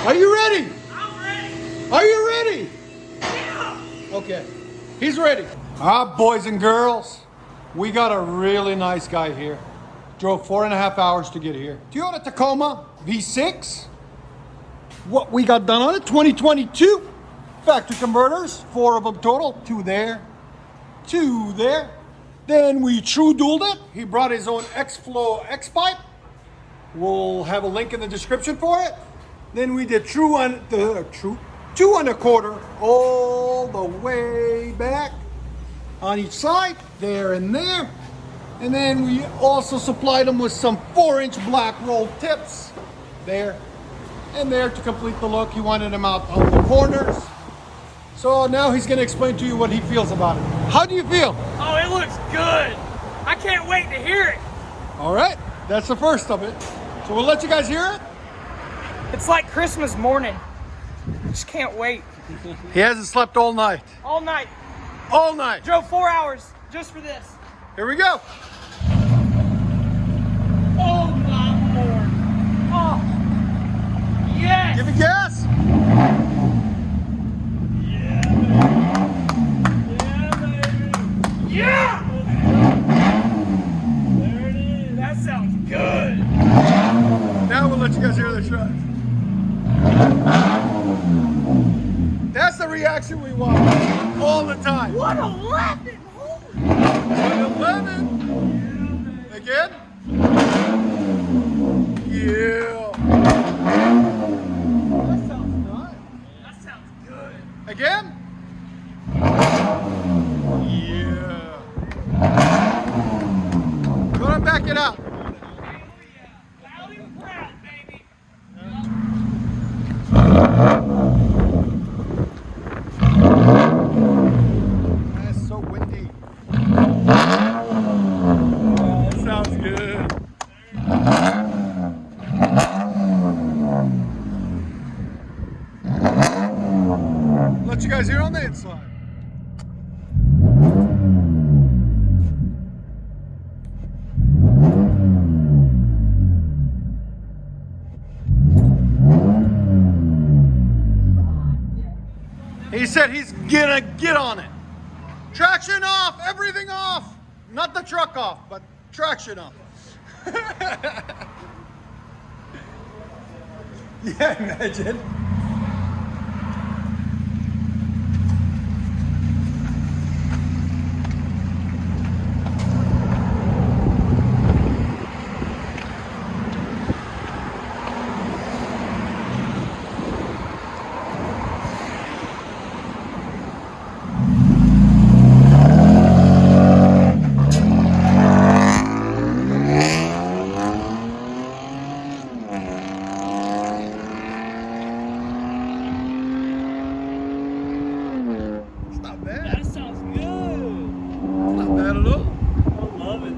Are you ready? I'm ready. Are you ready? Yeah. Okay, he's ready. All right, boys and girls, we got a really nice guy here. Drove 4.5 hours to get here. Toyota Tacoma V6. What we got done on it, 2022. Factory converters, 4 of them total. 2 there, 2 there. Then we true dualed it. He brought his own X-Flow X-Pipe. We'll have a link in the description for it. Then we did true 2 1/4 all the way back on each side, there and there. And then we also supplied him with some 4-inch black roll tips there and there to complete the look. He wanted them out on the corners. So now he's going to explain to you what he feels about it. How do you feel? Oh, it looks good. I can't wait to hear it. All right, that's the first of it. So we'll let you guys hear it. It's like Christmas morning. Just can't wait. He hasn't slept all night. All night. All night. Drove 4 hours just for this. Here we go. Oh my Lord. Oh. Yes. Give me gas. Yeah. There it is. That sounds good. Now we'll let you guys hear the shots. That's the reaction we want all the time. 111. 111. Again? Yeah. That sounds nice. That sounds good. Again? Yeah. Go and back it up. Loud and proud, baby. That's so windy. That sounds good. Let you guys hear on the inside. He said he's gonna get on it. Traction off, everything off. Not the truck off, but traction off. Yeah, imagine. That sounds good. Not bad at all. I love it.